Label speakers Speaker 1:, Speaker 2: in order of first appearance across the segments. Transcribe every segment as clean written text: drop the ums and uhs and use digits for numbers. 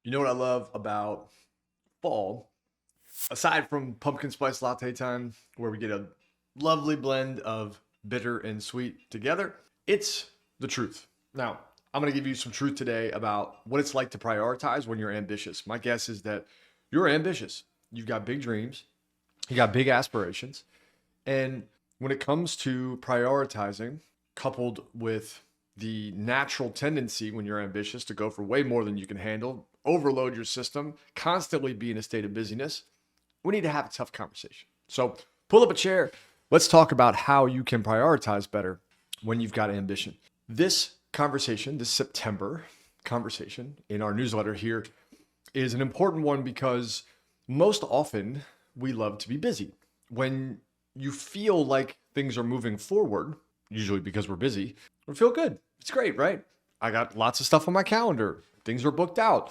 Speaker 1: You know what I love about fall, aside from pumpkin spice latte time, where we get a lovely blend of bitter and sweet together? It's the truth. Now, I'm going to give you some truth today about what it's like to prioritize when you're ambitious. My guess is that you're ambitious. You've got big dreams, you got big aspirations. And when it comes to prioritizing, coupled with the natural tendency when you're ambitious to go for way more than you can handle, overload your system, constantly be in a state of busyness, we need to have a tough conversation. So pull up a chair. Let's talk about how you can prioritize better when you've got ambition. This conversation, this September conversation in our newsletter here is an important one because most often we love to be busy. When you feel like things are moving forward, usually because we're busy, we feel good. It's great, right? I got lots of stuff on my calendar. Things are booked out.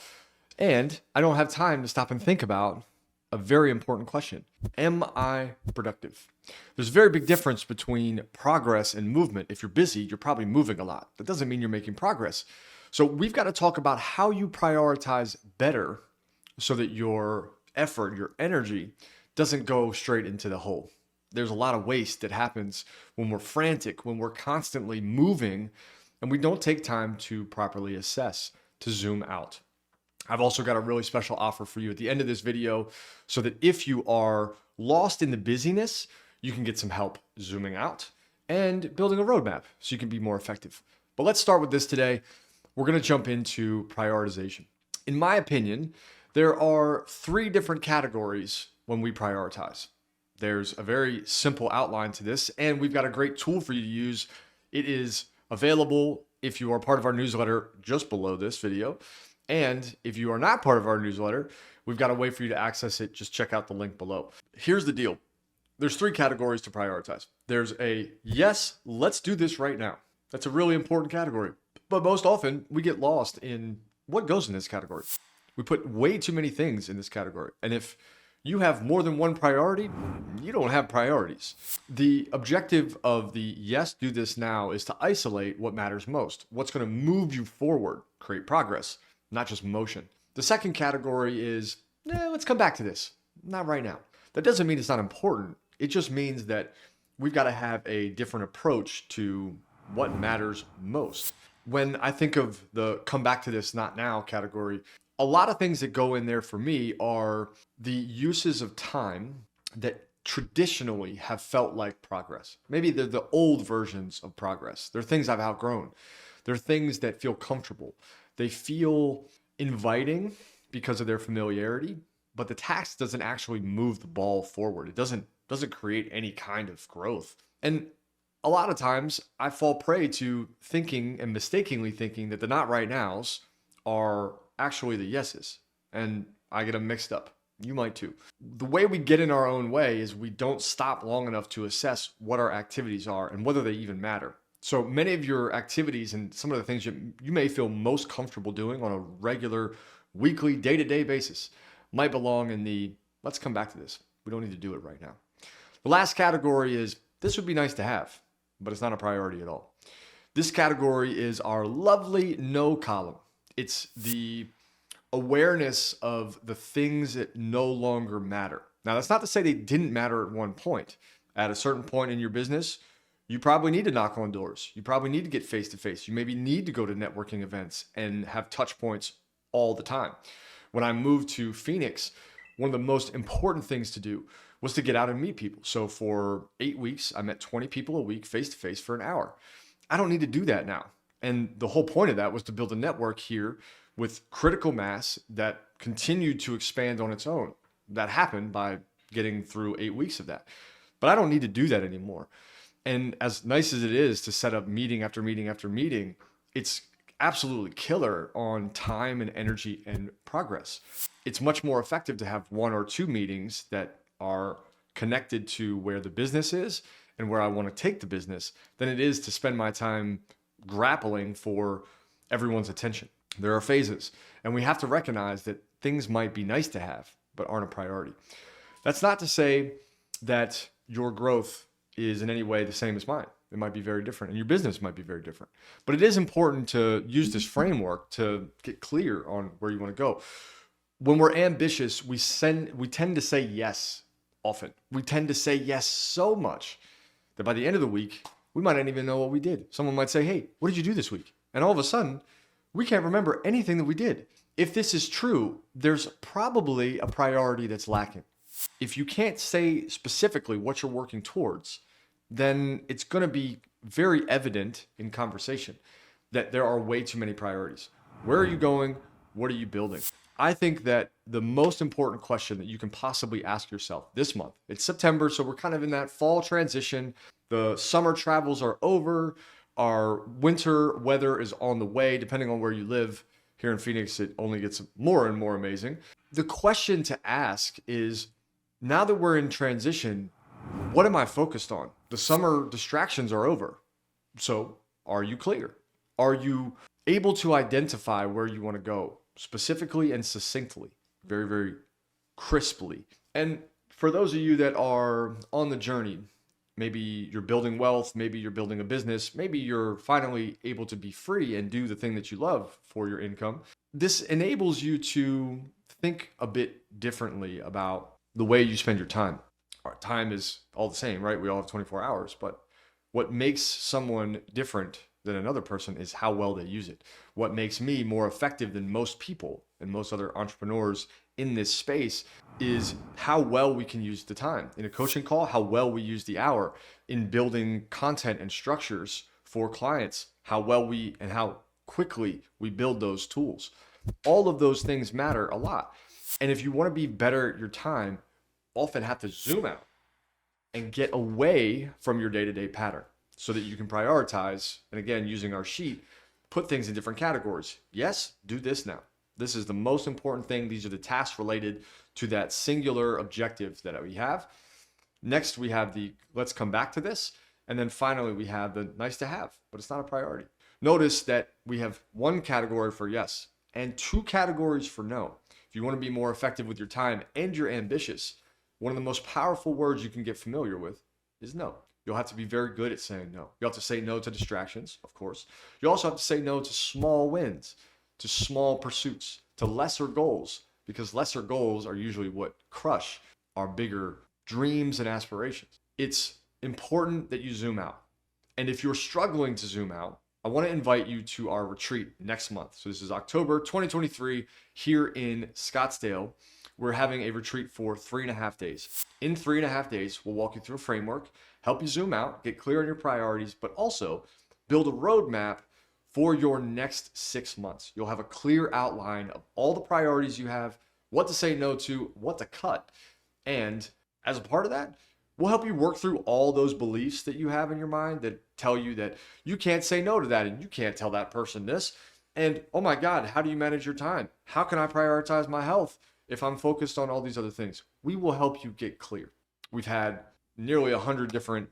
Speaker 1: And I don't have time to stop and think about a very important question. Am I productive? There's a very big difference between progress and movement. If you're busy, you're probably moving a lot. That doesn't mean you're making progress. So we've got to talk about how you prioritize better so that your effort, your energy doesn't go straight into the hole. There's a lot of waste that happens when we're frantic, when we're constantly moving, and we don't take time to properly assess, to zoom out. I've also got a really special offer for you at the end of this video so that if you are lost in the busyness, you can get some help zooming out and building a roadmap so you can be more effective. But let's start with this today. We're going to jump into prioritization. In my opinion, there are three different categories when we prioritize. There's a very simple outline to this, and we've got a great tool for you to use. It is available if you are part of our newsletter just below this video. And if you are not part of our newsletter, we've got a way for you to access it. Just check out the link below. Here's the deal. There's three categories to prioritize. There's a yes, let's do this right now. That's a really important category. But most often we get lost in what goes in this category. We put way too many things in this category. And if you have more than one priority, you don't have priorities. The objective of the yes, do this now is to isolate what matters most, what's going to move you forward, create progress, not just motion. The second category is, let's come back to this, not right now. That doesn't mean it's not important. It just means that we've got to have a different approach to what matters most. When I think of the come back to this, not now category, a lot of things that go in there for me are the uses of time that traditionally have felt like progress. Maybe they're the old versions of progress. They're things I've outgrown. They're things that feel comfortable. They feel inviting because of their familiarity, but the task doesn't actually move the ball forward. It doesn't create any kind of growth. And a lot of times I fall prey to thinking and mistakenly thinking that the not right nows are actually the yeses, and I get them mixed up. You might too. The way we get in our own way is we don't stop long enough to assess what our activities are and whether they even matter. So many of your activities and some of the things you may feel most comfortable doing on a regular, weekly, day-to-day basis might belong in the, let's come back to this. We don't need to do it right now. The last category is, this would be nice to have, but it's not a priority at all. This category is our lovely no column. It's the awareness of the things that no longer matter. Now, that's not to say they didn't matter at one point. At a certain point in your business, you probably need to knock on doors. You probably need to get face-to-face. You maybe need to go to networking events and have touch points all the time. When I moved to Phoenix, one of the most important things to do was to get out and meet people. So for 8 weeks, I met 20 people a week face-to-face for an hour. I don't need to do that now. And the whole point of that was to build a network here with critical mass that continued to expand on its own. That happened by getting through 8 weeks of that. But I don't need to do that anymore. And as nice as it is to set up meeting after meeting after meeting, it's absolutely killer on time and energy and progress. It's much more effective to have one or two meetings that are connected to where the business is and where I want to take the business than it is to spend my time grappling for everyone's attention. There are phases, and we have to recognize that things might be nice to have, but aren't a priority. That's not to say that your growth is in any way the same as mine. It might be very different, and your business might be very different. But it is important to use this framework to get clear on where you want to go. When we're ambitious, we tend to say yes often. We tend to say yes so much that by the end of the week, we might not even know what we did. Someone might say, hey, what did you do this week? And all of a sudden, we can't remember anything that we did. If this is true, there's probably a priority that's lacking. If you can't say specifically what you're working towards, then it's going to be very evident in conversation that there are way too many priorities. Where are you going? What are you building? I think that the most important question that you can possibly ask yourself this month, it's September, so we're kind of in that fall transition. The summer travels are over. Our winter weather is on the way, depending on where you live. Here in Phoenix, it only gets more and more amazing. The question to ask is, now that we're in transition, what am I focused on? The summer distractions are over. So are you clear? Are you able to identify where you want to go specifically and succinctly, very, very crisply? And for those of you that are on the journey, maybe you're building wealth, maybe you're building a business, maybe you're finally able to be free and do the thing that you love for your income. This enables you to think a bit differently about the way you spend your time. Our time is all the same, right? We all have 24 hours, but what makes someone different than another person is how well they use it. What makes me more effective than most people and most other entrepreneurs in this space is how well we can use the time. In a coaching call, how well we use the hour. In building content and structures for clients, how well we and how quickly we build those tools. All of those things matter a lot. And if you want to be better at your time, often have to zoom out and get away from your day-to-day pattern so that you can prioritize. And again, using our sheet, put things in different categories. Yes, do this now. This is the most important thing. These are the tasks related to that singular objective that we have. Next, we have the let's come back to this. And then finally, we have the nice to have, but it's not a priority. Notice that we have one category for yes and two categories for no. If you want to be more effective with your time and you're ambitious, one of the most powerful words you can get familiar with is no. You'll have to be very good at saying no. You'll have to say no to distractions, of course. You also have to say no to small wins, to small pursuits, to lesser goals, because lesser goals are usually what crush our bigger dreams and aspirations. It's important that you zoom out. And if you're struggling to zoom out, I want to invite you to our retreat next month. So this is October 2023 here in Scottsdale. We're having a retreat for 3.5 days. In 3.5 days, we'll walk you through a framework, help you zoom out, get clear on your priorities, but also build a roadmap for your next 6 months. You'll have a clear outline of all the priorities you have, what to say no to, what to cut. And as a part of that, we'll help you work through all those beliefs that you have in your mind that tell you that you can't say no to that and you can't tell that person this. And oh my God, how do you manage your time? How can I prioritize my health if I'm focused on all these other things? We will help you get clear. We've had nearly 100 different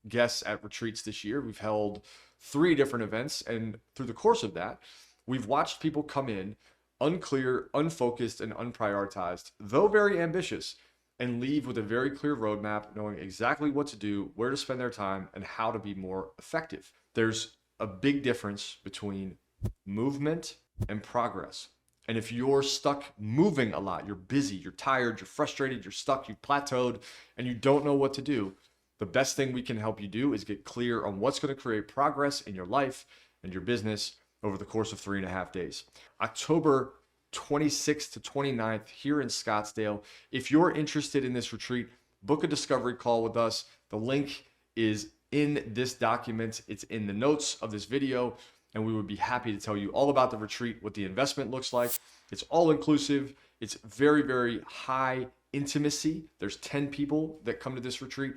Speaker 1: guests at retreats this year. We've held 3 different events. And through the course of that, we've watched people come in unclear, unfocused, and unprioritized, though very ambitious, and leave with a very clear roadmap, knowing exactly what to do, where to spend their time, and how to be more effective. There's a big difference between movement and progress. And if you're stuck moving a lot, you're busy, you're tired, you're frustrated, you're stuck, you've plateaued, and you don't know what to do, the best thing we can help you do is get clear on what's going to create progress in your life and your business over the course of 3.5 days. October 26th to 29th here in Scottsdale. If you're interested in this retreat, book a discovery call with us. The link is in this document. It's in the notes of this video, and we would be happy to tell you all about the retreat, what the investment looks like. It's all inclusive. It's very, very high intimacy. There's 10 people that come to this retreat,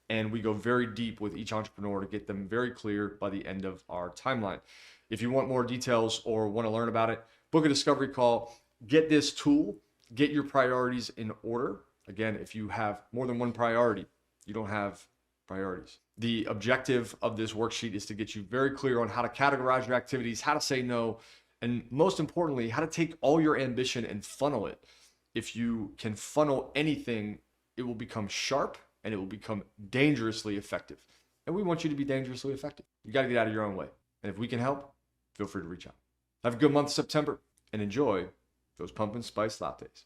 Speaker 1: and we go very deep with each entrepreneur to get them very clear by the end of our timeline. If you want more details or want to learn about it, book a discovery call, get this tool, get your priorities in order. Again, if you have more than one priority, you don't have priorities. The objective of this worksheet is to get you very clear on how to categorize your activities, how to say no, and most importantly, how to take all your ambition and funnel it. If you can funnel anything, it will become sharp and it will become dangerously effective. and we want you to be dangerously effective. You got to get out of your own way. And if we can help, feel free to reach out. Have a good month of September and enjoy those pumpkin spice lattes.